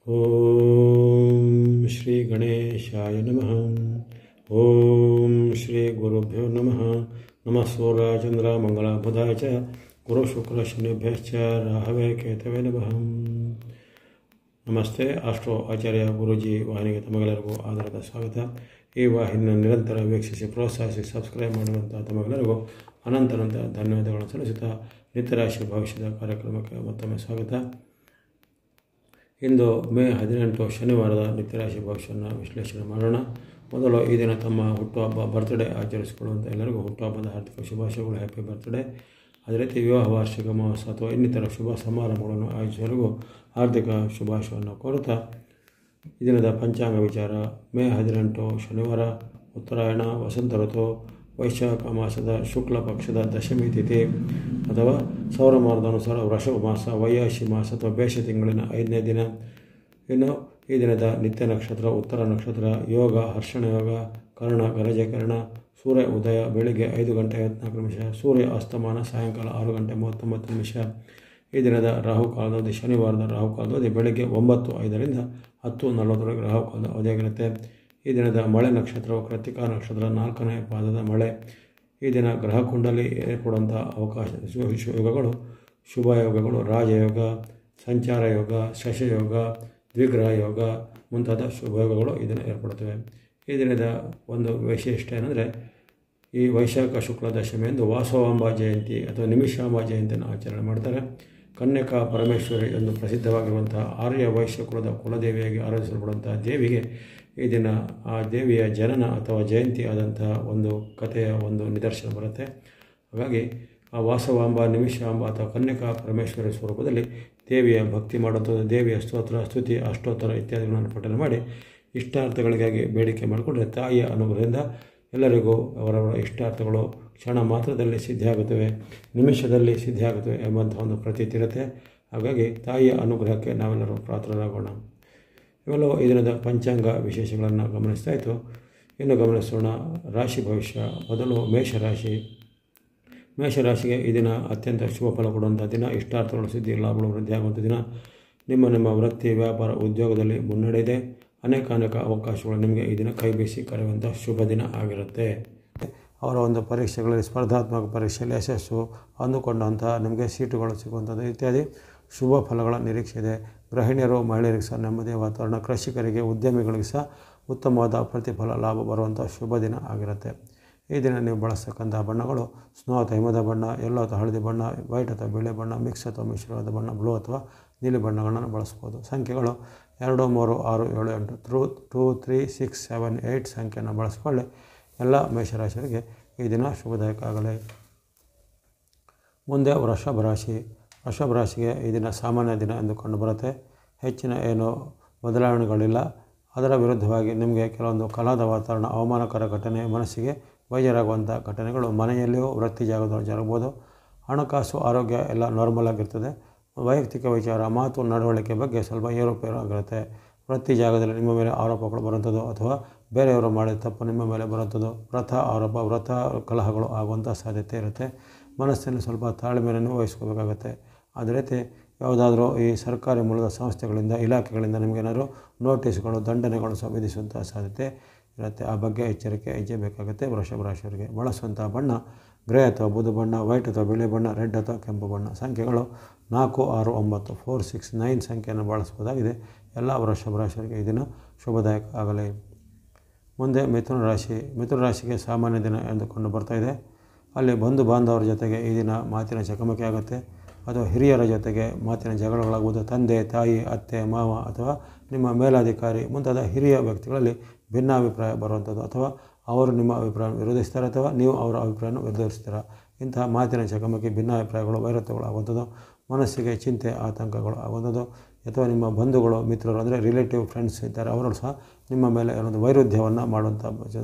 ಓಂ ಶ್ರೀ ಗಣೇಶಾಯ ನಮಃ. ಓಂ ಶ್ರೀ ಗುರುಭ್ಯೋ ನಮಃ. ನಮಃ ಸೂರ್ಯ ಚಂದ್ರ ಮಂಗಳ ಬುಧಾಯ ಚ ಗುರು ಶುಕ್ರ ಶನಿಭ್ಯಶ್ಚ ರಾಹವೇ ಕೇತವೇ ನಮಃ. ನಮಸ್ತೆ. ಆಸ್ಟ್ರೋ ಆಚಾರ್ಯ ಗುರೂಜಿ ವಾಹಿನಿಗೆ ತಮಗೆಲ್ಲರಿಗೂ ಆಧಾರದ ಸ್ವಾಗತ. ಈ ವಾಹಿನಿಯನ್ನು ನಿರಂತರ ವೀಕ್ಷಿಸಿ ಪ್ರೋತ್ಸಾಹಿಸಿ ಸಬ್ಸ್ಕ್ರೈಬ್ ಮಾಡುವಂಥ ತಮಗೆಲ್ಲರಿಗೂ ಅನಂತ ಧನ್ಯವಾದಗಳನ್ನು ಸಲ್ಲಿಸುತ್ತಾ ನಿತ್ಯರಾಶಿ ಭವಿಷ್ಯದ ಕಾರ್ಯಕ್ರಮಕ್ಕೆ ಮತ್ತೊಮ್ಮೆ ಸ್ವಾಗತ. ಇಂದು ಮೇ 18 ಶನಿವಾರದ ನಿತ್ಯರಾಶಿ ಭವಿಷ್ಯವನ್ನು ವಿಶ್ಲೇಷಣೆ ಮಾಡೋಣ. ಮೊದಲು ಈ ದಿನ ತಮ್ಮ ಹುಟ್ಟುಹಬ್ಬ ಬರ್ತ್ಡೇ ಆಚರಿಸಿಕೊಳ್ಳುವಂಥ ಎಲ್ಲರಿಗೂ ಹುಟ್ಟುಹಬ್ಬದ ಹಾರ್ದಿಕ ಶುಭಾಶಯಗಳು. Happy birthday. ಅದೇ ರೀತಿ ವಿವಾಹ ವಾರ್ಷಿಕ ಮಹೋತ್ಸವ ಅಥವಾ ಇನ್ನಿತರ ಶುಭ ಸಮಾರಂಭಗಳನ್ನು ಆಯೋಜಿಸುವವರೆಗೂ ಹಾರ್ದಿಕ ಶುಭಾಶಯವನ್ನು ಕೋರುತ್ತಾ ಈ ದಿನದ ಪಂಚಾಂಗ ವಿಚಾರ. ಮೇ 18 ಶನಿವಾರ, ಉತ್ತರಾಯಣ, ವಸಂತ ಋತು, ವೈಶಾಖ ಮಾಸದ ಶುಕ್ಲ ಪಕ್ಷದ ದಶಮಿ ತಿಥಿ ಅಥವಾ ಸೌರಮಾನದಾನುಸಾರ ವೃಷಭ ಮಾಸ, ವೈಯಾಶಿ ಮಾಸ ಅಥವಾ ಬೇಷ ತಿಂಗಳಿನ 5ನೇ ದಿನ. ಇನ್ನು ಈ ದಿನದ ನಿತ್ಯ ನಕ್ಷತ್ರ ಉತ್ತರ ನಕ್ಷತ್ರ. ಯೋಗ ಹರ್ಷಣ ಯೋಗ, ಕರ್ಣ ಗರಜಕರ್ಣ. ಸೂರ್ಯ ಉದಯ ಬೆಳಿಗ್ಗೆ 5:54, ಸೂರ್ಯ ಅಸ್ತಮಾನ ಸಾಯಂಕಾಲ 6:39. ಈ ದಿನದ ರಾಹುಕಾಲದ ಶನಿವಾರದ ರಾಹುಕಾಲದ ಬೆಳಗ್ಗೆ 9:05ರಿಂದ 10:40 ರಾಹುಕಾಲದ ಅವಧಿಯಾಗಿರುತ್ತೆ. ಈ ದಿನದ ಮಳೆ ನಕ್ಷತ್ರವು ಕೃತಿಕಾ ನಕ್ಷತ್ರ 4ನೇ ಪಾದದ ಮಳೆ. ಈ ದಿನ ಗ್ರಹ ಕುಂಡಲಿ ಏರ್ಪಡುವಂಥ ಅವಕಾಶ ಯೋಗಗಳು, ಶುಭ ಯೋಗಗಳು, ರಾಜಯೋಗ, ಸಂಚಾರ ಯೋಗ, ಶಶಯೋಗ, ದ್ವಿಗ್ರಹ ಯೋಗ ಮುಂತಾದ ಶುಭ ಯೋಗಗಳು ಈ ದಿನ ಏರ್ಪಡುತ್ತವೆ. ಈ ದಿನದ ಒಂದು ವೈಶಿಷ್ಟ್ಯ ಏನಂದರೆ, ಈ ವೈಶಾಖ ಶುಕ್ಲ ದಶಮಿಯಂದು ವಾಸವಾಂಬ ಜಯಂತಿ ಅಥವಾ ನಿಮಿಷಾಂಬ ಜಯಂತಿಯನ್ನು ಆಚರಣೆ ಮಾಡ್ತಾರೆ. ಕನ್ಯಕಾ ಪರಮೇಶ್ವರಿ ಎಂದು ಪ್ರಸಿದ್ಧವಾಗಿರುವಂಥ ಆರ್ಯ ವೈಶ್ಯ ಕುಲದ ಕುಲದೇವಿಯಾಗಿ ಆರಾಧಿಸಲ್ಪಡುವಂಥ ದೇವಿಗೆ ಈ ದಿನ ಆ ದೇವಿಯ ಜನನ ಅಥವಾ ಜಯಂತಿ ಆದಂಥ ಒಂದು ಕಥೆಯ ಒಂದು ನಿದರ್ಶನ ಬರುತ್ತೆ. ಹಾಗಾಗಿ ಆ ವಾಸವಾಂಬ, ನಿಮಿಷಾಂಬ ಅಥವಾ ಕನ್ಯಕಾ ಪರಮೇಶ್ವರಿ ಸ್ವರೂಪದಲ್ಲಿ ದೇವಿಯ ಭಕ್ತಿ ಮಾಡುವಂಥದ್ದು, ದೇವಿಯ ಸ್ತೋತ್ರ, ಸ್ತುತಿ, ಅಷ್ಟೋತ್ತರ ಇತ್ಯಾದಿಗಳನ್ನು ಪಠನೆ ಮಾಡಿ ಇಷ್ಟಾರ್ಥಗಳಿಗಾಗಿ ಬೇಡಿಕೆ ಮಾಡಿಕೊಂಡ್ರೆ ತಾಯಿಯ ಅನುಗ್ರಹದಿಂದ ಎಲ್ಲರಿಗೂ ಅವರವರ ಇಷ್ಟಾರ್ಥಗಳು ಕ್ಷಣ ಮಾತ್ರದಲ್ಲಿ ಸಿದ್ಧಿಯಾಗುತ್ತವೆ, ನಿಮಿಷದಲ್ಲಿ ಸಿದ್ಧಿಯಾಗುತ್ತವೆ ಎಂಬಂಥ ಒಂದು ಪ್ರತೀತಿ ಇರುತ್ತೆ. ಹಾಗಾಗಿ ತಾಯಿಯ ಅನುಗ್ರಹಕ್ಕೆ ನಾವೆಲ್ಲರೂ ಪಾತ್ರರಾಗೋಣ. ಇವೆಲ್ಲವೂ ಈ ದಿನದ ಪಂಚಾಂಗ ವಿಶೇಷಗಳನ್ನು ಗಮನಿಸ್ತಾಯಿತು. ಇನ್ನು ಗಮನಿಸೋಣ ರಾಶಿ ಭವಿಷ್ಯ. ಮೊದಲು ಮೇಷರಾಶಿ. ಮೇಷರಾಶಿಗೆ ಈ ದಿನ ಅತ್ಯಂತ ಶುಭ ಫಲ ಕೊಡುವಂಥ ದಿನ. ಇಷ್ಟಾರ್ಥಗಳು ಸಿದ್ಧಿ, ಲಾಭಗಳು ವೃದ್ಧಿಯಾಗುವಂಥ ದಿನ. ನಿಮ್ಮ ವೃತ್ತಿ, ವ್ಯಾಪಾರ, ಉದ್ಯೋಗದಲ್ಲಿ ಮುನ್ನಡೆ ಇದೆ. ಅನೇಕ ಅವಕಾಶಗಳು ನಿಮಗೆ ಈ ದಿನ ಕೈ ಬೀಸಿ ಕರೆಯುವಂಥ ಶುಭ ದಿನ ಆಗಿರುತ್ತೆ. ಅವರ ಒಂದು ಪರೀಕ್ಷೆಗಳಲ್ಲಿ, ಸ್ಪರ್ಧಾತ್ಮಕ ಪರೀಕ್ಷೆಯಲ್ಲಿ ಯಶಸ್ಸು ಅಂದುಕೊಂಡಂಥ ನಿಮಗೆ ಸೀಟುಗಳು ಸಿಗುವಂಥದ್ದು ಇತ್ಯಾದಿ ಶುಭ ಫಲಗಳ ನಿರೀಕ್ಷೆ ಇದೆ. ಗೃಹಿಣಿಯರು, ಮಹಿಳೆಯರಿಗೆ ಸಹ ನೆಮ್ಮದಿಯ ವಾತಾವರಣ. ಕೃಷಿಕರಿಗೆ, ಉದ್ಯಮಿಗಳಿಗೆ ಸಹ ಉತ್ತಮವಾದ ಪ್ರತಿಫಲ, ಲಾಭ ಬರುವಂಥ ಶುಭ ದಿನ ಆಗಿರುತ್ತೆ. ಈ ದಿನ ನೀವು ಬಳಸ್ತಕ್ಕಂಥ ಬಣ್ಣಗಳು ಸ್ನೋ ಅಥವಾ ಹಿಮದ ಬಣ್ಣ, ಯೆಲ್ಲೋ ಅಥವಾ ಹಳದಿ ಬಣ್ಣ, ವೈಟ್ ಅಥವಾ ಬಿಳಿ ಬಣ್ಣ, ಮಿಕ್ಸ್ ಅಥವಾ ಮಿಶ್ರವಾದ ಬಣ್ಣ, ಬ್ಲೂ ಅಥವಾ ನೀಲಿ ಬಣ್ಣಗಳನ್ನು ಬಳಸ್ಬೋದು. ಸಂಖ್ಯೆಗಳು 2, 3, 6, 7, 8, 2, 3, 6, 7, 8 ಸಂಖ್ಯೆಯನ್ನು ಬಳಸಿಕೊಳ್ಳಿ. ಎಲ್ಲ ಮೇಷರಾಶಿಯವರಿಗೆ ಈ ದಿನ ಶುಭದಾಯಕ ಆಗಲಿ. ಮುಂದೆ ವೃಷಭ ರಾಶಿ. ವೃಷಭ ರಾಶಿಗೆ ಈ ದಿನ ಸಾಮಾನ್ಯ ದಿನ ಎಂದು ಕಂಡುಬರುತ್ತೆ. ಹೆಚ್ಚಿನ ಏನು ಬದಲಾವಣೆಗಳಿಲ್ಲ. ಅದರ ವಿರುದ್ಧವಾಗಿ ನಿಮಗೆ ಕೆಲವೊಂದು ಕಲಾದ ವಾತಾವರಣ, ಅವಮಾನಕರ ಘಟನೆ, ಮನಸ್ಸಿಗೆ ಬೇಜಾರಾಗುವಂಥ ಘಟನೆಗಳು ಮನೆಯಲ್ಲಿಯೂ ವೃತ್ತಿ ಜಾಗದಲ್ಲಿ ಜರುಗಬಹುದು. ಹಣಕಾಸು, ಆರೋಗ್ಯ ಎಲ್ಲ ನಾರ್ಮಲ್ ಆಗಿರ್ತದೆ. ವೈಯಕ್ತಿಕ ವಿಚಾರ, ಮಾತು, ನಡವಳಿಕೆ ಬಗ್ಗೆ ಸ್ವಲ್ಪ ಏರುಪೇರು ಆಗಿರುತ್ತೆ. ವೃತ್ತಿ ಜಾಗದಲ್ಲಿ ನಿಮ್ಮ ಮೇಲೆ ಆರೋಪಗಳು ಬರುವಂಥದ್ದು ಅಥವಾ ಬೇರೆಯವರು ಮಾಡಿದ ತಪ್ಪು ನಿಮ್ಮ ಮೇಲೆ ಬರುವಂಥದ್ದು, ಆರೋಪ, ಕಲಹಗಳು ಆಗುವಂಥ ಸಾಧ್ಯತೆ ಇರುತ್ತೆ. ಮನಸ್ಸಿನಲ್ಲಿ ಸ್ವಲ್ಪ ತಾಳ್ಮೆಯನ್ನು ವಹಿಸ್ಕೋಬೇಕಾಗತ್ತೆ. ಅದೇ ರೀತಿ ಯಾವುದಾದ್ರೂ ಈ ಸರ್ಕಾರಿ ಮೂಲದ ಸಂಸ್ಥೆಗಳಿಂದ, ಇಲಾಖೆಗಳಿಂದ ನಿಮಗೇನಾದ್ರು ನೋಟಿಸ್ಗಳು, ದಂಡನೆಗಳು ಸಹ ವಿಧಿಸುವಂಥ ಸಾಧ್ಯತೆ ಇರುತ್ತೆ. ಆ ಬಗ್ಗೆ ಎಚ್ಚರಿಕೆ ಬೇಕಾಗುತ್ತೆ. ವೃಷಭ ರಾಶಿಯವರಿಗೆ ಬಳಸುವಂಥ ಬಣ್ಣ ಗ್ರೇ ಅಥವಾ ಬೂದು ಬಣ್ಣ, ವೈಟ್ ಅಥವಾ ಬಿಳಿ ಬಣ್ಣ, ರೆಡ್ ಅಥವಾ ಕೆಂಪು ಬಣ್ಣ. ಸಂಖ್ಯೆಗಳು 4, 6, 9, 4, 6, 9 ಸಂಖ್ಯೆಯನ್ನು ಬಳಸ್ಬೋದಾಗಿದೆ. ಎಲ್ಲ ವೃಷಭ ರಾಶಿಯವರಿಗೆ ಈ ದಿನ ಶುಭದಾಯಕ ಆಗಲಿ. ಮುಂದೆ ಮಿಥುನ ರಾಶಿ. ಮಿಥುನ ರಾಶಿಗೆ ಸಾಮಾನ್ಯ ದಿನ ಎಂದುಕೊಂಡು ಬರ್ತಾಯಿದೆ. ಅಲ್ಲಿ ಬಂಧು ಬಾಂಧವರ ಜೊತೆಗೆ ಈ ದಿನ ಮಾತಿನ ಚಕಮಕಿ ಆಗುತ್ತೆ. ಅಥವಾ ಹಿರಿಯರ ಜೊತೆಗೆ ಮಾತಿನ ಜಗಳಗಳಾಗುವುದು. ತಂದೆ, ತಾಯಿ, ಅತ್ತೆ, ಮಾವ ಅಥವಾ ನಿಮ್ಮ ಮೇಲಾಧಿಕಾರಿ ಮುಂತಾದ ಹಿರಿಯ ವ್ಯಕ್ತಿಗಳಲ್ಲಿ ಭಿನ್ನಾಭಿಪ್ರಾಯ ಬರುವಂಥದ್ದು ಅಥವಾ ಅವರು ನಿಮ್ಮ ಅಭಿಪ್ರಾಯ ವಿರೋಧಿಸ್ತಾರೆ ಅಥವಾ ನೀವು ಅವರ ಅಭಿಪ್ರಾಯವನ್ನು ವಿರೋಧಿಸ್ತೀರ. ಇಂತಹ ಮಾತಿನ ಚಕಮಕಿ, ಭಿನ್ನಾಭಿಪ್ರಾಯಗಳು, ವೈರತ್ವಗಳು ಆಗುವಂಥದ್ದು. ಮನಸ್ಸಿಗೆ ಚಿಂತೆ, ಆತಂಕಗಳು ಆಗುವಂಥದ್ದು. ಅಥವಾ ನಿಮ್ಮ ಬಂಧುಗಳು, ಮಿತ್ರರು ಅಂದರೆ ರಿಲೇಟಿವ್ ಫ್ರೆಂಡ್ಸ್ ಇದ್ದಾರೆ, ಅವರು ಸಹ ನಿಮ್ಮ ಮೇಲೆ ಒಂದು ವೈರುಧ್ಯವನ್ನು ಮಾಡುವಂಥ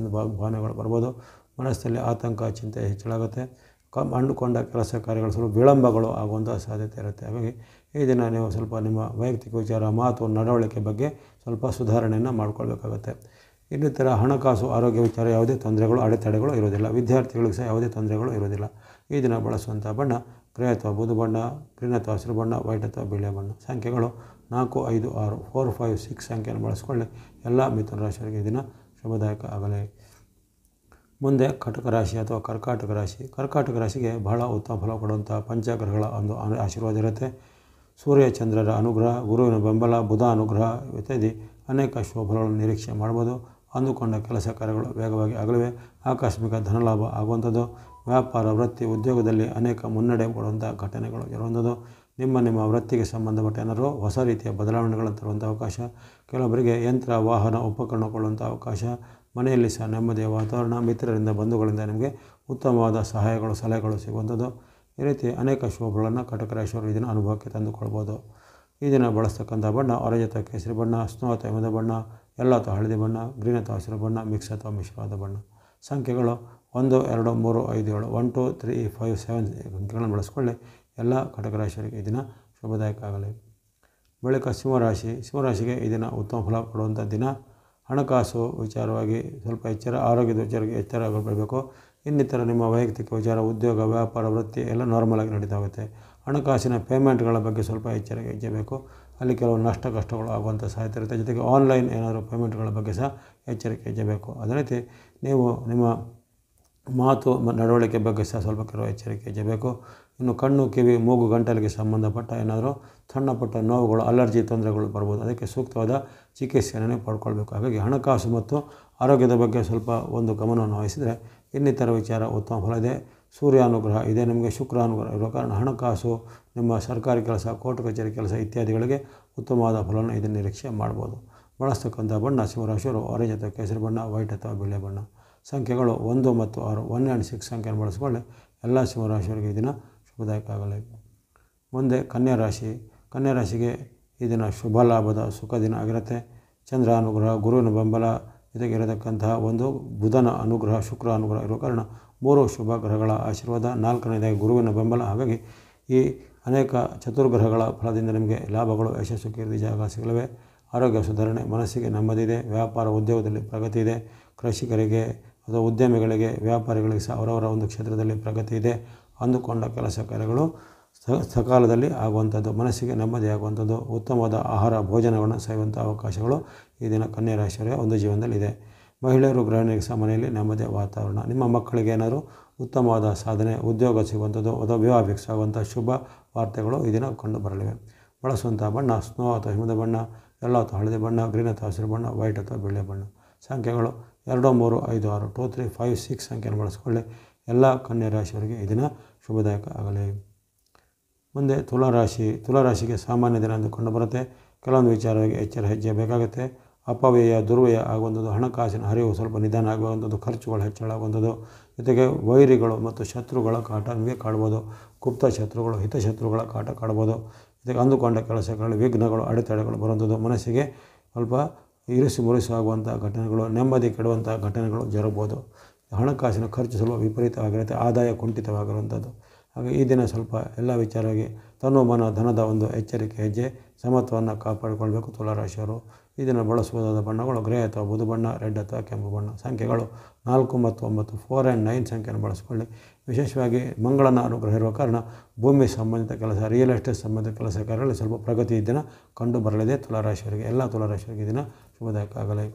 ಭಾವನೆಗಳು ಬರ್ಬೋದು. ಮನಸ್ಸಲ್ಲಿ ಆತಂಕ, ಚಿಂತೆ ಹೆಚ್ಚಳಾಗುತ್ತೆ. ಅಂದುಕೊಂಡ ಕೆಲಸ ಕಾರ್ಯಗಳು ಸ್ವಲ್ಪ ವಿಳಂಬಗಳು ಆಗುವಂಥ ಸಾಧ್ಯತೆ ಇರುತ್ತೆ. ಹಾಗಾಗಿ ಈ ದಿನ ನೀವು ಸ್ವಲ್ಪ ನಿಮ್ಮ ವೈಯಕ್ತಿಕ ವಿಚಾರ, ಮಾತು, ನಡವಳಿಕೆ ಬಗ್ಗೆ ಸ್ವಲ್ಪ ಸುಧಾರಣೆಯನ್ನು ಮಾಡಿಕೊಳ್ಬೇಕಾಗತ್ತೆ. ಇನ್ನಿತರ ಹಣಕಾಸು, ಆರೋಗ್ಯ ವಿಚಾರ ಯಾವುದೇ ತೊಂದರೆಗಳು, ಅಡೆತಡೆಗಳು ಇರೋದಿಲ್ಲ. ವಿದ್ಯಾರ್ಥಿಗಳಿಗೂ ಸಹ ಯಾವುದೇ ತೊಂದರೆಗಳು ಇರೋದಿಲ್ಲ. ಈ ದಿನ ಬಳಸುವಂಥ ಬಣ್ಣ ಗ್ರೇ ಅಥವಾ ಬೂದು ಬಣ್ಣ, ಗ್ರೀನ್ ಅಥವಾ ಹಸಿರು ಬಣ್ಣ, ವೈಟ್ ಅಥವಾ ಬಿಳಿಯ ಬಣ್ಣ. ಸಂಖ್ಯೆಗಳು 4, 5, 6, 4, 5, 6 ಸಂಖ್ಯೆಯನ್ನು ಬಳಸಿಕೊಳ್ಳಿ. ಎಲ್ಲ ಮಿಥುನ ರಾಶಿಯವರಿಗೆ ಈ ದಿನ ಶುಭದಾಯಕ ಆಗಲಿ. ಮುಂದೆ ಕಟಕ ರಾಶಿ ಅಥವಾ ಕರ್ಕಾಟಕ ರಾಶಿ. ಕರ್ಕಾಟಕ ರಾಶಿಗೆ ಬಹಳ ಉತ್ತಮ ಫಲ ಕೊಡುವಂಥ ಪಂಚಗ್ರಹಗಳ ಒಂದು ಆಶೀರ್ವಾದ ಇರುತ್ತೆ. ಸೂರ್ಯ ಚಂದ್ರರ ಅನುಗ್ರಹ, ಗುರುವಿನ ಬೆಂಬಲ, ಬುಧ ಅನುಗ್ರಹ ಇತ್ಯಾದಿ ಅನೇಕ ಶುಭ ಫಲಗಳನ್ನು ನಿರೀಕ್ಷೆ ಮಾಡ್ಬೋದು. ಅಂದುಕೊಂಡ ಕೆಲಸ ಕಾರ್ಯಗಳು ವೇಗವಾಗಿ ಆಗಲಿವೆ. ಆಕಸ್ಮಿಕ ಧನಲಾಭ ಆಗುವಂಥದ್ದು. ವ್ಯಾಪಾರ, ವೃತ್ತಿ, ಉದ್ಯೋಗದಲ್ಲಿ ಅನೇಕ ಮುನ್ನಡೆ ಕೊಡುವಂಥ ಘಟನೆಗಳು ಇರುವಂಥದ್ದು. ನಿಮ್ಮ ವೃತ್ತಿಗೆ ಸಂಬಂಧಪಟ್ಟ ಏನಾದರೂ ಹೊಸ ರೀತಿಯ ಬದಲಾವಣೆಗಳನ್ನು ತರುವಂಥ ಅವಕಾಶ. ಕೆಲವೊಬ್ಬರಿಗೆ ಯಂತ್ರ, ವಾಹನ, ಉಪಕರಣ ಕೊಳ್ಳುವಂಥ ಅವಕಾಶ. ಮನೆಯಲ್ಲಿ ಸಹ ನೆಮ್ಮದಿಯ ವಾತಾವರಣ. ಮಿತ್ರರಿಂದ, ಬಂಧುಗಳಿಂದ ನಿಮಗೆ ಉತ್ತಮವಾದ ಸಹಾಯಗಳು, ಸಲಹೆಗಳು ಸಿಗುವಂಥದ್ದು. ಈ ರೀತಿ ಅನೇಕ ಶುಭಗಳನ್ನು ಕಟಕ ರಾಶಿಯವರು ಈ ದಿನ ಅನುಭವಕ್ಕೆ ತಂದುಕೊಳ್ಬೋದು. ಈ ದಿನ ಬಳಸ್ತಕ್ಕಂಥ ಬಣ್ಣ ಆರೆಂಜ್ ಅಥವಾ ಕೇಸರಿ ಬಣ್ಣ, ಸ್ನೋ ಅಥವಾ ಹಿಮದ ಬಣ್ಣ, ಯೆಲ್ಲೋ ಅಥವಾ ಹಳದಿ ಬಣ್ಣ, ಗ್ರೀನ್ ಅಥವಾ ಹಸಿರು ಬಣ್ಣ, ಮಿಕ್ಸ್ ಅಥವಾ ಮಿಶ್ರವಾದ ಬಣ್ಣ. ಸಂಖ್ಯೆಗಳು 1, 2, 3, 5, 7, 1, 2, 3, 5, 7 ಸಂಖ್ಯೆಗಳನ್ನು ಬಳಸ್ಕೊಳ್ಳಿ. ಎಲ್ಲ ಕಟಕ ರಾಶಿಯವರಿಗೆ ಈ ದಿನ ಶುಭದಾಯಕ ಆಗಲಿ. ಬಳಿಕ ಸಿಂಹರಾಶಿ. ಸಿಂಹರಾಶಿಗೆ ಈ ದಿನ ಉತ್ತಮ ಫಲ ಕೊಡುವಂಥ ದಿನ. ಹಣಕಾಸು ವಿಚಾರವಾಗಿ ಸ್ವಲ್ಪ ಎಚ್ಚರ, ಆರೋಗ್ಯದ ವಿಚಾರಕ್ಕೆ ಎಚ್ಚರಗೊಳ್ಳಬೇಕು. ಇನ್ನಿತರ ನಿಮ್ಮ ವೈಯಕ್ತಿಕ ವಿಚಾರ, ಉದ್ಯೋಗ, ವ್ಯಾಪಾರ, ವೃತ್ತಿ ಎಲ್ಲ ನಾರ್ಮಲಾಗಿ ನಡೀತಾ ಹೋಗುತ್ತೆ. ಹಣಕಾಸಿನ ಪೇಮೆಂಟ್ಗಳ ಬಗ್ಗೆ ಸ್ವಲ್ಪ ಎಚ್ಚರಿಕೆ ಹೆಚ್ಚಬೇಕು. ಅಲ್ಲಿ ಕೆಲವು ನಷ್ಟ ಕಷ್ಟಗಳು ಆಗುವಂಥ ಸಾಧ್ಯತೆ ಇರುತ್ತೆ. ಜೊತೆಗೆ ಆನ್ಲೈನ್ ಏನಾದರೂ ಪೇಮೆಂಟ್ಗಳ ಬಗ್ಗೆ ಸಹ ಎಚ್ಚರಿಕೆ ಹೆಚ್ಚಬೇಕು. ಅದೇ ರೀತಿ ನೀವು ನಿಮ್ಮ ಮಾತು ನಡವಳಿಕೆ ಬಗ್ಗೆ ಸಹ ಸ್ವಲ್ಪ ಕೆಲವು ಎಚ್ಚರಿಕೆ ಹೆಚ್ಚಬೇಕು. ಇನ್ನು ಕಣ್ಣು, ಕಿವಿ, ಮೂಗು, ಗಂಟಲಿಗೆ ಸಂಬಂಧಪಟ್ಟ ಏನಾದರೂ ಸಣ್ಣಪಟ್ಟ ನೋವುಗಳು, ಅಲರ್ಜಿ ತೊಂದರೆಗಳು ಬರ್ಬೋದು. ಅದಕ್ಕೆ ಸೂಕ್ತವಾದ ಚಿಕಿತ್ಸೆಯನ್ನು ಪಡ್ಕೊಳ್ಬೇಕು. ಹಾಗಾಗಿ ಹಣಕಾಸು ಮತ್ತು ಆರೋಗ್ಯದ ಬಗ್ಗೆ ಸ್ವಲ್ಪ ಒಂದು ಗಮನವನ್ನು ವಹಿಸಿದರೆ ಇನ್ನಿತರ ವಿಚಾರ ಉತ್ತಮ ಫಲ ಇದೆ. ಸೂರ್ಯಾನುಗ್ರಹ ಇದೆ, ನಿಮಗೆ ಶುಕ್ರಾನುಗ್ರಹ ಇರುವ ಕಾರಣ ಹಣಕಾಸು, ನಿಮ್ಮ ಸರ್ಕಾರಿ ಕೆಲಸ, ಕೋರ್ಟ್ ಕಚೇರಿ ಕೆಲಸ ಇತ್ಯಾದಿಗಳಿಗೆ ಉತ್ತಮವಾದ ಫಲವನ್ನು ಇದನ್ನು ನಿರೀಕ್ಷೆ ಮಾಡ್ಬೋದು. ಬಳಸ್ತಕ್ಕಂಥ ಬಣ್ಣ ಸಿಂಹರಾಶಿಯವರು ಆರೆಂಜ್ ಅಥವಾ ಕೇಸರಿ ಬಣ್ಣ, ವೈಟ್ ಅಥವಾ ಬಿಳಿ ಬಣ್ಣ. ಸಂಖ್ಯೆಗಳು 1 ಮತ್ತು 6, 1 and 6 ಸಂಖ್ಯೆಯನ್ನು ಬಳಸಿಕೊಳ್ಳಿ. ಎಲ್ಲ ಸಿಂಹರಾಶಿಯವರಿಗೆ ಈ ದಿನ ಶುಭದಾಯಕ ಆಗಲಿ. ಮುಂದೆ ಕನ್ಯಾ ರಾಶಿ. ಕನ್ಯಾ ರಾಶಿಗೆ ಈ ದಿನ ಶುಭ ಲಾಭದ ಸುಖ ದಿನ ಆಗಿರುತ್ತೆ. ಚಂದ್ರ ಅನುಗ್ರಹ, ಗುರುವಿನ ಬೆಂಬಲ ಜೊತೆಗೆ ಇರತಕ್ಕಂತಹ ಒಂದು ಬುಧನ ಅನುಗ್ರಹ, ಶುಕ್ರ ಅನುಗ್ರಹ ಇರುವ ಕಾರಣ 3 ಶುಭ ಗ್ರಹಗಳ ಆಶೀರ್ವಾದ, 4ನೇದಾಗಿ ಗುರುವಿನ ಬೆಂಬಲ. ಹಾಗಾಗಿ ಈ ಅನೇಕ ಚತುರ್ಗ್ರಹಗಳ ಫಲದಿಂದ ನಿಮಗೆ ಲಾಭಗಳು, ಯಶಸ್ಸು, ಕೀರ್ತಿ, ಜಾಗ ಸಿಗಲಿವೆ. ಆರೋಗ್ಯ ಸುಧಾರಣೆ, ಮನಸ್ಸಿಗೆ ನೆಮ್ಮದಿ ಇದೆ. ವ್ಯಾಪಾರ, ಉದ್ಯೋಗದಲ್ಲಿ ಪ್ರಗತಿ ಇದೆ. ಕೃಷಿಕರಿಗೆ ಅಥವಾ ಉದ್ಯಮಿಗಳಿಗೆ, ವ್ಯಾಪಾರಿಗಳಿಗೆ ಸಹ ಅವರವರ ಒಂದು ಕ್ಷೇತ್ರದಲ್ಲಿ ಪ್ರಗತಿ ಇದೆ. ಅಂದುಕೊಂಡ ಕೆಲಸ ಕಾರ್ಯಗಳು ಸಕಾಲದಲ್ಲಿ ಆಗುವಂಥದ್ದು, ಮನಸ್ಸಿಗೆ ನೆಮ್ಮದಿ ಆಗುವಂಥದ್ದು, ಉತ್ತಮವಾದ ಆಹಾರ ಭೋಜನಗಳನ್ನು ಸೇವಿಸುವಂಥ ಅವಕಾಶಗಳು ಈ ದಿನ ಕನ್ಯಾ ರಾಶಿಯವರ ಒಂದು ಜೀವನದಲ್ಲಿ ಇದೆ. ಮಹಿಳೆಯರು, ಗೃಹಿಣಿಯರಿಗೆ ಸಹ ಮನೆಯಲ್ಲಿ ನೆಮ್ಮದಿಯ ವಾತಾವರಣ. ನಿಮ್ಮ ಮಕ್ಕಳಿಗೆ ಏನಾದರೂ ಉತ್ತಮವಾದ ಸಾಧನೆ, ಉದ್ಯೋಗ ಸಿಗುವಂಥದ್ದು ಅಥವಾ ವಿವಾಹ ಫಿಕ್ಸ್ ಆಗುವಂಥ ಶುಭ ವಾರ್ತೆಗಳು ಈ ದಿನ ಕಂಡು ಬರಲಿವೆ. ಬಳಸುವಂಥ ಬಣ್ಣ ಸ್ನೋ ಅಥವಾ ಹಿಮದ ಬಣ್ಣ, ಯೆಲ್ಲೋ ಅಥವಾ ಹಳದಿ ಬಣ್ಣ, ಗ್ರೀನ್ ಅಥವಾ ಹಸಿರು ಬಣ್ಣ, ವೈಟ್ ಅಥವಾ ಬಿಳಿ ಬಣ್ಣ. ಸಂಖ್ಯೆಗಳು 2, 3, 5, 6, 2, 3, 5, 6 ಸಂಖ್ಯೆಯನ್ನು ಬಳಸಿಕೊಳ್ಳಿ. ಎಲ್ಲ ಕನ್ಯಾ ರಾಶಿಯವರಿಗೆ ಈ ದಿನ ಶುಭದಾಯಕ ಆಗಲಿ. ಮುಂದೆ ತುಲಾರಾಶಿ. ತುಲಾರಾಶಿಗೆ ಸಾಮಾನ್ಯ ದಿನ ಎಂದು ಕಂಡುಬರುತ್ತೆ. ಕೆಲವೊಂದು ವಿಚಾರವಾಗಿ ಎಚ್ಚರ ಹೆಜ್ಜೆ ಬೇಕಾಗುತ್ತೆ. ಅಪವ್ಯಯ, ದುರ್ವ್ಯಯ ಆಗುವಂಥದ್ದು, ಹಣಕಾಸಿನ ಹರಿವು ಸ್ವಲ್ಪ ನಿಧಾನ ಆಗುವಂಥದ್ದು, ಖರ್ಚುಗಳು ಹೆಚ್ಚಳ ಆಗುವಂಥದ್ದು, ಜೊತೆಗೆ ವೈರಿಗಳು ಮತ್ತು ಶತ್ರುಗಳ ಕಾಟ ನಿಮಗೆ ಕಾಡ್ಬೋದು. ಗುಪ್ತ ಶತ್ರುಗಳು, ಹಿತಶತ್ರುಗಳ ಕಾಟ ಕಾಡ್ಬೋದು. ಜೊತೆಗೆ ಅಂದುಕೊಂಡ ಕೆಲಸಗಳಲ್ಲಿ ವಿಘ್ನಗಳು, ಅಡೆತಡೆಗಳು ಬರುವಂಥದ್ದು, ಮನಸ್ಸಿಗೆ ಸ್ವಲ್ಪ ಇರಿಸು ಮುರಿಸು ಆಗುವಂಥ ಘಟನೆಗಳು, ನೆಮ್ಮದಿ ಕೆಡುವಂಥ ಘಟನೆಗಳು ಜರುಗ್ಬೋದು. ಹಣಕಾಸಿನ ಖರ್ಚು ಸ್ವಲ್ಪ ವಿಪರೀತವಾಗಿರುತ್ತೆ, ಆದಾಯ ಕುಂಠಿತವಾಗಿರುವಂಥದ್ದು. ಹಾಗೆ ಈ ದಿನ ಸ್ವಲ್ಪ ಎಲ್ಲ ವಿಚಾರವಾಗಿ ತನು ಮನ ಧನದ ಒಂದು ಎಚ್ಚರಿಕೆ ಹೆಜ್ಜೆ, ಸಮತ್ವವನ್ನು ಕಾಪಾಡಿಕೊಳ್ಬೇಕು ತುಲಾರಾಶಿಯವರು. ಈ ದಿನ ಬಳಸಬಹುದಾದ ಬಣ್ಣಗಳು ಗ್ರೇ ಅಥವಾ ಬೂದು ಬಣ್ಣ, ರೆಡ್ ಅಥವಾ ಕೆಂಪು ಬಣ್ಣ. ಸಂಖ್ಯೆಗಳು 4 ಮತ್ತು 9, 4 and 9 ಸಂಖ್ಯೆಯನ್ನು ಬಳಸಿಕೊಳ್ಳಿ. ವಿಶೇಷವಾಗಿ ಮಂಗಳನ ಅನುಗ್ರಹ ಇರುವ ಕಾರಣ ಭೂಮಿ ಸಂಬಂಧಿತ ಕೆಲಸ, ರಿಯಲ್ ಎಸ್ಟೇಟ್ ಸಂಬಂಧಿತ ಕೆಲಸ ಕಾರ್ಯಗಳಲ್ಲಿ ಸ್ವಲ್ಪ ಪ್ರಗತಿ ಈ ದಿನ ಕಂಡು ಬರಲಿದೆ ತುಲಾರಾಶಿಯವರಿಗೆ. ಎಲ್ಲ ತುಲಾರಾಶಿಯವರಿಗೆ ಈ ದಿನ ಶುಭದಾಯಕ ಆಗಲಿ.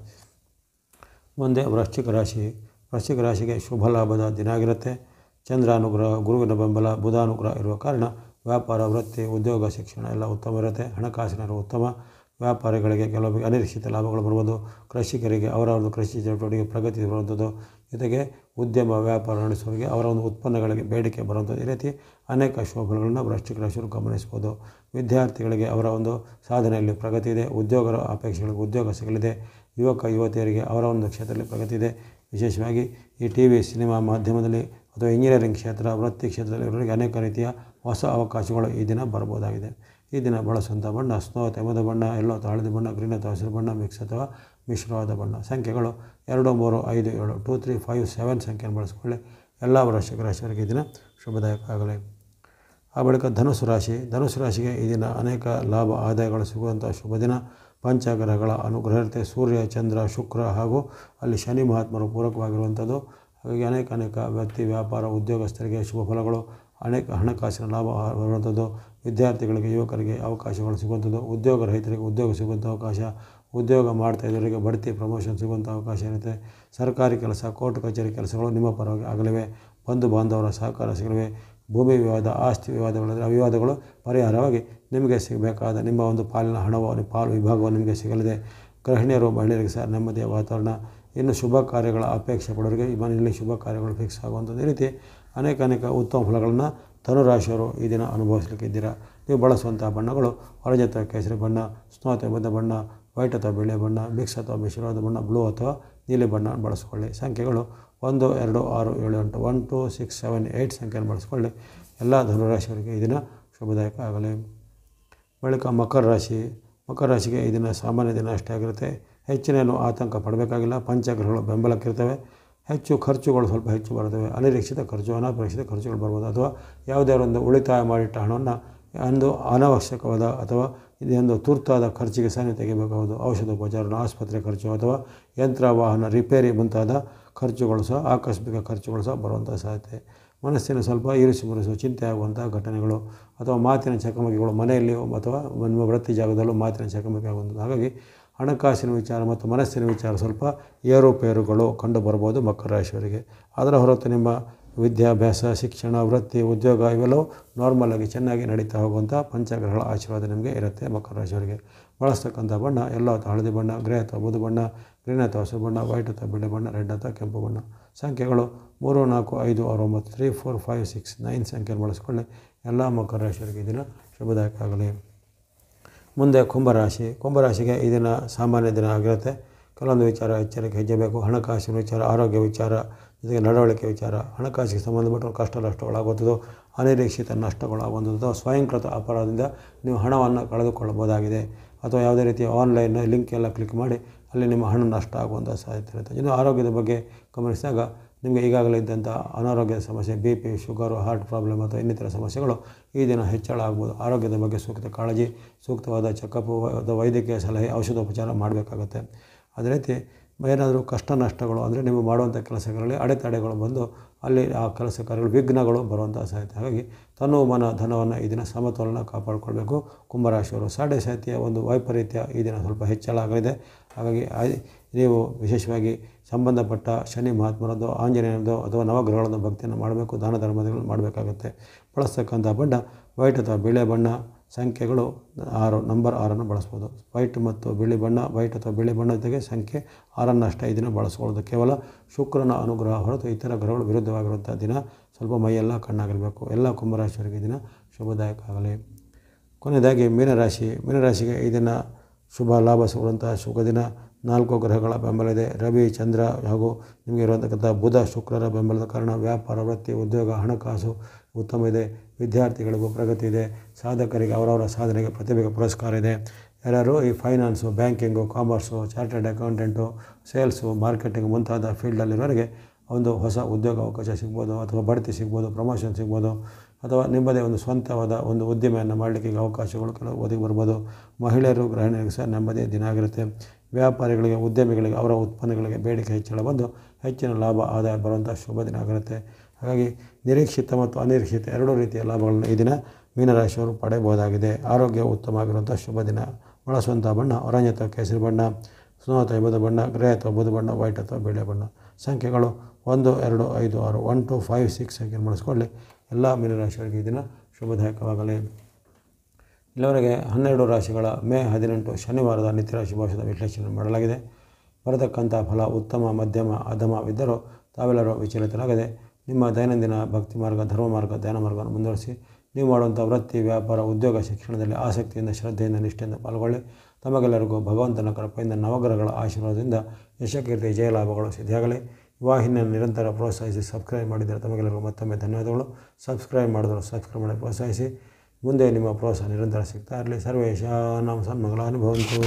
ಮುಂದೆ ವೃಶ್ಚಿಕ ರಾಶಿ. ವೃಶ್ಚಿಕ ರಾಶಿಗೆ ಶುಭ ಲಾಭದ ದಿನ ಆಗಿರುತ್ತೆ. ಚಂದ್ರ ಅನುಗ್ರಹ, ಗುರುವಿನ ಬೆಂಬಲ, ಬುಧ ಅನುಗ್ರಹ ಇರುವ ಕಾರಣ ವ್ಯಾಪಾರ, ವೃತ್ತಿ, ಉದ್ಯೋಗ, ಶಿಕ್ಷಣ ಎಲ್ಲ ಉತ್ತಮ ಇರುತ್ತೆ. ಹಣಕಾಸಿನ ಉತ್ತಮ. ವ್ಯಾಪಾರಿಗಳಿಗೆ ಕೆಲವೊಬ್ಬರಿಗೆ ಅನಿರೀಕ್ಷಿತ ಲಾಭಗಳು ಬರ್ಬೋದು. ಕೃಷಿಕರಿಗೆ ಅವರವ್ರದ್ದು ಕೃಷಿ ಚಟುವಟಿಕೆ ಪ್ರಗತಿ ಬರುವಂಥದ್ದು, ಜೊತೆಗೆ ಉದ್ಯಮ ವ್ಯಾಪಾರ ನಡೆಸುವವರಿಗೆ ಅವರ ಒಂದು ಉತ್ಪನ್ನಗಳಿಗೆ ಬೇಡಿಕೆ ಬರುವಂಥದ್ದು. ಈ ರೀತಿ ಅನೇಕ ಶುಭಗಳನ್ನು ವೃಶ್ಚಿಕ ರಾಶಿಯವರು ಗಮನಿಸ್ಬೋದು. ವಿದ್ಯಾರ್ಥಿಗಳಿಗೆ ಅವರ ಒಂದು ಸಾಧನೆಯಲ್ಲಿ ಪ್ರಗತಿ ಇದೆ. ಉದ್ಯೋಗರ ಅಪೇಕ್ಷೆಗಳಿಗೆ ಉದ್ಯೋಗ ಸಿಗಲಿದೆ. ಯುವಕ ಯುವತಿಯರಿಗೆ ಅವರ ಒಂದು ಕ್ಷೇತ್ರದಲ್ಲಿ ಪ್ರಗತಿ ಇದೆ. ವಿಶೇಷವಾಗಿ ಈ TV, ಸಿನಿಮಾ ಮಾಧ್ಯಮದಲ್ಲಿ ಅಥವಾ ಇಂಜಿನಿಯರಿಂಗ್ ಕ್ಷೇತ್ರ, ವೃತ್ತಿ ಕ್ಷೇತ್ರದಲ್ಲಿ ಇವರಿಗೆ ಅನೇಕ ರೀತಿಯ ಹೊಸ ಅವಕಾಶಗಳು ಈ ದಿನ ಬರ್ಬೋದಾಗಿದೆ. ಈ ದಿನ ಬಳಸುವಂಥ ಬಣ್ಣ ಸ್ನೋ ಅಥವಾ ಹಿಮದ ಬಣ್ಣ, ಯೆಲ್ಲೋ ಅಥವಾ ಹಳದಿ ಬಣ್ಣ, ಗ್ರೀನ್ ಅಥವಾ ಹಸಿರು ಬಣ್ಣ, ಮಿಕ್ಸ್ ಅಥವಾ ಮಿಶ್ರವಾದ ಬಣ್ಣ. ಸಂಖ್ಯೆಗಳು 2, 3, 5, 7, 2, 3, 5, 7 ಸಂಖ್ಯೆಯನ್ನು ಬಳಸಿಕೊಳ್ಳಿ. ಎಲ್ಲ ವೃಶ್ಚಿಕ ರಾಶಿಯವರಿಗೆ ಈ ದಿನ ಶುಭದಾಯಕ ಆಗಲಿ. ಆ ಬಳಿಕ ಧನುಸು ರಾಶಿ. ಧನುಸು ರಾಶಿಗೆ ಈ ದಿನ ಅನೇಕ ಲಾಭ ಆದಾಯಗಳು ಸಿಗುವಂಥ ಶುಭ ದಿನ. ಪಂಚಗ್ರಹಗಳ ಅನುಗ್ರಹ ಇರುತ್ತೆ. ಸೂರ್ಯ, ಚಂದ್ರ, ಶುಕ್ರ ಹಾಗೂ ಅಲ್ಲಿ ಶನಿ ಮಹಾತ್ಮರು ಪೂರಕವಾಗಿರುವಂಥದ್ದು. ಹಾಗಾಗಿ ಅನೇಕ ವ್ಯಕ್ತಿ, ವ್ಯಾಪಾರ, ಉದ್ಯೋಗಸ್ಥರಿಗೆ ಶುಭ ಫಲಗಳು, ಅನೇಕ ಹಣಕಾಸಿನ ಲಾಭ ಬರುವಂಥದ್ದು, ವಿದ್ಯಾರ್ಥಿಗಳಿಗೆ ಯುವಕರಿಗೆ ಅವಕಾಶಗಳು ಸಿಗುವಂಥದ್ದು, ಉದ್ಯೋಗ ರಹಿತರಿಗೆ ಉದ್ಯೋಗ ಸಿಗುವಂಥ ಅವಕಾಶ, ಉದ್ಯೋಗ ಮಾಡ್ತಾ ಇದ್ದವರಿಗೆ ಬಡ್ತಿ ಪ್ರಮೋಷನ್ ಸಿಗುವಂಥ ಅವಕಾಶ ಇರುತ್ತೆ. ಸರ್ಕಾರಿ ಕೆಲಸ, ಕೋರ್ಟ್ ಕಚೇರಿ ಕೆಲಸಗಳು ನಿಮ್ಮ ಪರವಾಗಿ ಆಗಲಿವೆ. ಬಂಧು ಬಾಂಧವರ ಸಹಕಾರ ಸಿಗಲಿವೆ. ಭೂಮಿ ವಿವಾದ, ಆಸ್ತಿ ವಿವಾದಗಳಿದ್ದರೆ ಆ ವಿವಾದಗಳು ಪರಿಹಾರವಾಗಿ ನಿಮಗೆ ಸಿಗಬೇಕಾದ ನಿಮ್ಮ ಒಂದು ಪಾಲಿನ ಹಣವು ಪಾಲು ವಿಭಾಗವು ನಿಮಗೆ ಸಿಗಲಿದೆ. ಗೃಹಿಣಿಯರು ಮಹಿಳೆಯರಿಗೆ ಸಹ ನೆಮ್ಮದಿಯ ವಾತಾವರಣ. ಇನ್ನು ಶುಭ ಕಾರ್ಯಗಳ ಅಪೇಕ್ಷೆ ಪಡೋರಿಗೆ ಈ ಮನೆಯಲ್ಲಿ ಶುಭ ಕಾರ್ಯಗಳು ಫಿಕ್ಸ್ ಆಗುವಂಥದ್ದು. ಈ ರೀತಿ ಅನೇಕ ಉತ್ತಮ ಫಲಗಳನ್ನು ಧನುರಾಶಿಯವರು ಈ ದಿನ ಅನುಭವಿಸಲಿಕ್ಕಿದ್ದೀರಾ. ನೀವು ಬಳಸುವಂಥ ಬಣ್ಣಗಳು ಆರೆಂಜ್ ಅಥವಾ ಕೇಸರಿ ಬಣ್ಣ, ಸ್ನೋ ಅಥವಾ ಬದ್ಧ ಬಣ್ಣ, ವೈಟ್ ಅಥವಾ ಬಿಳಿ ಬಣ್ಣ, ಮಿಕ್ಸ್ ಅಥವಾ ಮಿಶ್ರವಾದ ಬಣ್ಣ, ಬ್ಲೂ ಅಥವಾ ನೀಲಿ ಬಣ್ಣ ಬಳಸಿಕೊಳ್ಳಿ. ಸಂಖ್ಯೆಗಳು 1, 2, 6, 7, 8 1, 2, 6, 7, 8 ಸಂಖ್ಯೆಯನ್ನು ಬಳಸಿಕೊಳ್ಳಿ. ಎಲ್ಲ ಧನುರಾಶಿಯವರಿಗೆ ಈ ದಿನ ಶುಭದಾಯಕ ಆಗಲಿ. ಬಳಿಕ ಮಕರ ರಾಶಿಗೆ ಈ ದಿನ ಸಾಮಾನ್ಯ ದಿನ ಅಷ್ಟೇ ಆಗಿರುತ್ತೆ. ಹೆಚ್ಚಿನೇನು ಆತಂಕ ಪಡಬೇಕಾಗಿಲ್ಲ. ಪಂಚಗ್ರಹಗಳು ಬೆಂಬಲಕ್ಕಿರ್ತವೆ. ಹೆಚ್ಚು ಖರ್ಚುಗಳು ಸ್ವಲ್ಪ ಹೆಚ್ಚು ಬರ್ತವೆ. ಅನಿರೀಕ್ಷಿತ ಖರ್ಚು, ಅನಪೇಕ್ಷಿತ ಖರ್ಚುಗಳು ಬರ್ಬೋದು. ಅಥವಾ ಯಾವುದೇ ಒಂದು ಉಳಿತಾಯ ಮಾಡಿಟ್ಟ ಹಣವನ್ನು ಒಂದು ಅನಾವಶ್ಯಕವಾದ ಅಥವಾ ಇದೊಂದು ತುರ್ತಾದ ಖರ್ಚಿಗೆ ಸಹ ನೀವು ತೆಗಿಬೇಕಾಗುವುದು. ಔಷಧೋಪಚಾರ, ಆಸ್ಪತ್ರೆ ಖರ್ಚು ಅಥವಾ ಯಂತ್ರ ವಾಹನ ರಿಪೇರಿ ಮುಂತಾದ ಖರ್ಚುಗಳು ಸಹ, ಆಕಸ್ಮಿಕ ಖರ್ಚುಗಳು ಸಹ ಬರುವಂಥ ಸಾಧ್ಯತೆ. ಮನಸ್ಸಿನ ಸ್ವಲ್ಪ ಮುರಿಸು ಚಿಂತೆ ಆಗುವಂಥ ಘಟನೆಗಳು ಅಥವಾ ಮಾತಿನ ಚಕಮಕಿಗಳು ಮನೆಯಲ್ಲಿ ಅಥವಾ ನಿಮ್ಮ ವೃತ್ತಿ ಜಾಗದಲ್ಲೂ ಮಾತಿನ ಚಕಮಕಿ ಆಗುವಂಥದ್ದು. ಹಾಗಾಗಿ ಹಣಕಾಸಿನ ವಿಚಾರ ಮತ್ತು ಮನಸ್ಸಿನ ವಿಚಾರ ಸ್ವಲ್ಪ ಏರುಪೇರುಗಳು ಕಂಡು ಬರ್ಬೋದು ಮಕರ ರಾಶಿಯವರಿಗೆ. ಅದರ ಹೊರತು ನಿಮ್ಮ ವಿದ್ಯಾಭ್ಯಾಸ, ಶಿಕ್ಷಣ, ವೃತ್ತಿ, ಉದ್ಯೋಗ ಇವೆಲ್ಲವೂ ನಾರ್ಮಲಾಗಿ ಚೆನ್ನಾಗಿ ನಡೀತಾ ಹೋಗುವಂಥ ಪಂಚಗ್ರಹಗಳ ಆಶೀರ್ವಾದ ನಿಮಗೆ ಇರುತ್ತೆ. ಮಕರ ರಾಶಿಯವರಿಗೆ ಬಳಸ್ತಕ್ಕಂಥ ಬಣ್ಣ ಎಲ್ಲೋ ಅಥವಾ ಹಳದಿ ಬಣ್ಣ, ಗ್ರೇ ಅಥವಾ ಬೂದು ಬಣ್ಣ, ಗ್ರೀನ್ ಅಥವಾ ಹಸಿರು ಬಣ್ಣ, ವೈಟ್ ಅಥವಾ ಬಿಳಿ ಬಣ್ಣ, ರೆಡ್ ಅಥವಾ ಕೆಂಪು ಬಣ್ಣ. ಸಂಖ್ಯೆಗಳು 3, 4, 5, 6, 9 3, 4, 5, 6, 9 ಸಂಖ್ಯೆಯನ್ನು ಬಳಸಿಕೊಳ್ಳಿ. ಎಲ್ಲ ಮಕರ ರಾಶಿಯವರಿಗೆ ಈ ದಿನ ಶುಭದಾಯಕ ಆಗಲಿ. ಮುಂದೆ ಕುಂಭರಾಶಿಗೆ ಈ ದಿನ ಸಾಮಾನ್ಯ ದಿನ ಆಗಿರುತ್ತೆ. ಕೆಲವೊಂದು ವಿಚಾರ ಎಚ್ಚರಿಕೆ ಹೆಜ್ಜೆ ಬೇಕು. ಹಣಕಾಸಿನ ವಿಚಾರ, ಆರೋಗ್ಯ ವಿಚಾರ, ಜೊತೆಗೆ ನಡವಳಿಕೆ ವಿಚಾರ, ಹಣಕಾಸಿಗೆ ಸಂಬಂಧಪಟ್ಟ ಕಷ್ಟ ನಷ್ಟಗಳಾಗುವಂಥದ್ದು, ಅನಿರೀಕ್ಷಿತ ನಷ್ಟಗಳಾಗುವಂಥದ್ದು ಅಥವಾ ಸ್ವಯಂಕೃತ ಅಪರಾಧದಿಂದ ನೀವು ಹಣವನ್ನು ಕಳೆದುಕೊಳ್ಳಬಹುದಾಗಿದೆ. ಅಥವಾ ಯಾವುದೇ ರೀತಿಯ ಆನ್ಲೈನ್ ಲಿಂಕ್ ಎಲ್ಲ ಕ್ಲಿಕ್ ಮಾಡಿ ಅಲ್ಲಿ ನಿಮ್ಮ ಹಣ ನಷ್ಟ ಆಗುವಂಥ ಸಾಧ್ಯತೆ ಇರುತ್ತೆ. ಇನ್ನು ಆರೋಗ್ಯದ ಬಗ್ಗೆ ಗಮನಿಸಿದಾಗ ನಿಮಗೆ ಈಗಾಗಲೇ ಇದ್ದಂಥ ಅನಾರೋಗ್ಯದ ಸಮಸ್ಯೆ, BP, ಶುಗರು, ಹಾರ್ಟ್ ಪ್ರಾಬ್ಲಮ್ ಅಥವಾ ಇನ್ನಿತರ ಸಮಸ್ಯೆಗಳು ಈ ದಿನ ಹೆಚ್ಚಳ ಆಗ್ಬೋದು. ಆರೋಗ್ಯದ ಬಗ್ಗೆ ಸೂಕ್ತ ಕಾಳಜಿ, ಸೂಕ್ತವಾದ ಚೆಕಪ್ ಅಥವಾ ವೈದ್ಯಕೀಯ ಸಲಹೆ, ಔಷಧೋಪಚಾರ ಮಾಡಬೇಕಾಗುತ್ತೆ. ಅದೇ ರೀತಿ ಏನಾದರೂ ಕಷ್ಟ ನಷ್ಟಗಳು ಅಂದರೆ ನೀವು ಮಾಡುವಂಥ ಕೆಲಸಗಳಲ್ಲಿ ಅಡೆತಡೆಗಳು ಬಂದು ಅಲ್ಲಿ ಆ ಕೆಲಸ ಕಾರ್ಯಗಳು ವಿಘ್ನಗಳು ಬರುವಂಥ ಸಾಧ್ಯತೆ. ಹಾಗಾಗಿ ತನು ಮನ ಧನವನ್ನು ಈ ದಿನ ಸಮತೋಲನ ಕಾಪಾಡಿಕೊಳ್ಬೇಕು. ಕುಂಭರಾಶಿಯವರು ಸಾಡೆಸಾತಿಯ ಒಂದು ವೈಪರೀತ್ಯ ಈ ದಿನ ಸ್ವಲ್ಪ ಹೆಚ್ಚಳ ಆಗಲಿದೆ. ಹಾಗಾಗಿ ನೀವು ವಿಶೇಷವಾಗಿ ಸಂಬಂಧಪಟ್ಟ ಶನಿ ಮಹಾತ್ಮರದ್ದು, ಆಂಜನೇಯನದ್ದು ಅಥವಾ ನವಗ್ರಹಗಳದ್ದು ಭಕ್ತಿಯನ್ನು ಮಾಡಬೇಕು. ದಾನ ಧರ್ಮಗಳನ್ನು ಮಾಡಬೇಕಾಗುತ್ತೆ. ಬಳಸ್ತಕ್ಕಂಥ ಬಣ್ಣ ವೈಟ್ ಅಥವಾ ಬಿಳಿ ಬಣ್ಣ. ಸಂಖ್ಯೆಗಳು 6, ನಂಬರ್ 6 ಬಳಸ್ಬೋದು. ವೈಟ್ ಮತ್ತು ಬಿಳಿ ಬಣ್ಣ, ವೈಟ್ ಅಥವಾ ಬಿಳಿ ಬಣ್ಣ ಜೊತೆಗೆ ಸಂಖ್ಯೆ 6 ಅಷ್ಟೇ ಈ ದಿನ ಬಳಸ್ಕೊಳ್ಳೋದು. ಕೇವಲ ಶುಕ್ರನ ಅನುಗ್ರಹ ಹೊರತು ಇತರ ಗ್ರಹಗಳು ವಿರುದ್ಧವಾಗಿರುವಂಥ ದಿನ. ಸ್ವಲ್ಪ ಮೈಯೆಲ್ಲ ಕಣ್ಣಾಗಿರಬೇಕು. ಎಲ್ಲ ಕುಂಭರಾಶಿಯವರಿಗೆ ಈ ದಿನ ಶುಭದಾಯಕ ಆಗಲಿ. ಕೊನೆಯದಾಗಿ ಮೀನರಾಶಿಗೆ ಈ ದಿನ ಶುಭ ಲಾಭ ಸಿಗುವಂಥ ಶುಭ ದಿನ. 4 ಗ್ರಹಗಳ ಬೆಂಬಲ ಇದೆ. ರವಿ, ಚಂದ್ರ ಹಾಗೂ ನಿಮಗೆ ಇರುವಂತಕ್ಕಂಥ ಬುಧ, ಶುಕ್ರರ ಬೆಂಬಲದ ಕಾರಣ ವ್ಯಾಪಾರ, ವೃತ್ತಿ, ಉದ್ಯೋಗ, ಹಣಕಾಸು ಉತ್ತಮ ಇದೆ. ವಿದ್ಯಾರ್ಥಿಗಳಿಗೂ ಪ್ರಗತಿ ಇದೆ. ಸಾಧಕರಿಗೆ ಅವರವರ ಸಾಧನೆಗೆ ಪ್ರತಿಭೆಗೆ ಪುರಸ್ಕಾರ ಇದೆ. ಯಾರು ಈ finance, banking, commerce, chartered accountant, sales, marketing ಮುಂತಾದ ಫೀಲ್ಡಲ್ಲಿರೋರಿಗೆ ಒಂದು ಹೊಸ ಉದ್ಯೋಗ ಅವಕಾಶ ಸಿಗ್ಬೋದು ಅಥವಾ ಬಡ್ತಿ ಸಿಗ್ಬೋದು, ಪ್ರಮೋಷನ್ ಸಿಗ್ಬೋದು ಅಥವಾ ನಿಮ್ಮದೇ ಒಂದು ಸ್ವಂತವಾದ ಒಂದು ಉದ್ಯಮೆಯನ್ನು ಮಾಡಲಿಕ್ಕೆ ಈಗ ಅವಕಾಶಗಳು ಕೆಲವು ಒದಗಿ ಬರ್ಬೋದು. ಮಹಿಳೆಯರು, ಗೃಹಿಣಿಯರಿಗೆ ಸಹ ನೆಮ್ಮದಿಯ ದಿನ ಆಗಿರುತ್ತೆ. ವ್ಯಾಪಾರಿಗಳಿಗೆ, ಉದ್ಯಮಿಗಳಿಗೆ ಅವರ ಉತ್ಪನ್ನಗಳಿಗೆ ಬೇಡಿಕೆ ಹೆಚ್ಚಳ ಬಂದು ಹೆಚ್ಚಿನ ಲಾಭ, ಆದಾಯ ಬರುವಂಥ ಶುಭ ದಿನ ಆಗಿರುತ್ತೆ. ಹಾಗಾಗಿ ನಿರೀಕ್ಷಿತ ಮತ್ತು ಅನಿರೀಕ್ಷಿತ ಎರಡೂ ರೀತಿಯ ಲಾಭಗಳನ್ನು ಈ ದಿನ ಮೀನರಾಶಿಯವರು ಪಡೆಯಬಹುದಾಗಿದೆ. ಆರೋಗ್ಯ ಉತ್ತಮ ಆಗಿರುವಂಥ ಶುಭ ದಿನ. ಬಳಸುವಂಥ ಬಣ್ಣ ಆರೆಂಜ್ ಅಥವಾ ಕೇಸರಿ ಬಣ್ಣ, ಸ್ನೋ ಅಥವಾ ಬೂದು ಬಣ್ಣ, ಗ್ರೇ ಅಥವಾ ಬೂದು ಬಣ್ಣ, ವೈಟ್ ಅಥವಾ ಬಿಳಿ ಬಣ್ಣ. ಸಂಖ್ಯೆಗಳು 1, 2, 5, 6 1, 2, 5, 6 ಸಂಖ್ಯೆಯನ್ನು ಬಳಸಿಕೊಳ್ಳಿ. ಎಲ್ಲ ಮೀನರಾಶಿಯವರಿಗೆ ಈ ದಿನ ಶುಭದಾಯಕವಾಗಲಿ. ಇಲ್ಲಿವರೆಗೆ 12 ರಾಶಿಗಳ ಮೇ 18 ಶನಿವಾರದ ನಿತ್ಯರಾಶಿ ಭವಿಷ್ಯದ ವಿಶ್ಲೇಷಣೆ ಮಾಡಲಾಗಿದೆ. ಬರತಕ್ಕಂಥ ಫಲ ಉತ್ತಮ, ಮಧ್ಯಮ, ಅಧಮವಿದ್ದರೂ ತಾವೆಲ್ಲರೂ ವಿಚಲಿತರಾಗದೆ ನಿಮ್ಮ ದೈನಂದಿನ ಭಕ್ತಿ ಮಾರ್ಗ, ಧರ್ಮ ಮಾರ್ಗ, ಧ್ಯಾನ ಮಾರ್ಗವನ್ನು ಮುಂದುವರಿಸಿ ನೀವು ಮಾಡುವಂಥ ವೃತ್ತಿ, ವ್ಯಾಪಾರ, ಉದ್ಯೋಗ, ಶಿಕ್ಷಣದಲ್ಲಿ ಆಸಕ್ತಿಯಿಂದ, ಶ್ರದ್ಧೆಯಿಂದ, ನಿಷ್ಠೆಯಿಂದ ಪಾಲ್ಗೊಳ್ಳಿ. ತಮಗೆಲ್ಲರಿಗೂ ಭಗವಂತನ ಕೃಪೆಯಿಂದ, ನವಗ್ರಹಗಳ ಆಶೀರ್ವಾದದಿಂದ ಯಶಕೀರ್ತಿ, ಜಯಲಾಭಗಳು ಸಿದ್ಧಿಯಾಗಲಿ. ವಾಹಿನಿಯನ್ನು ನಿರಂತರ ಪ್ರೋತ್ಸಾಹಿಸಿ ಸಬ್ಸ್ಕ್ರೈಬ್ ಮಾಡಿದರೆ ತಮಗೆಲ್ಲರಿಗೂ ಮತ್ತೊಮ್ಮೆ ಧನ್ಯವಾದಗಳು. ಸಬ್ಸ್ಕ್ರೈಬ್ ಮಾಡಿದ್ರು ಸಬ್ಸ್ಕ್ರೈಬ್ ಮಾಡಿ ಪ್ರೋತ್ಸಾಹಿಸಿ. ಮುಂದೆ ನಿಮ್ಮ ಪ್ರೋತ್ಸಾಹ ನಿರಂತರ ಸಿಗ್ತಾ ಇರಲಿ. ಸರ್ವೇಶಾನಾಂ ಸನ್ಮಂಗಲಾನಿ ಭವಂತು.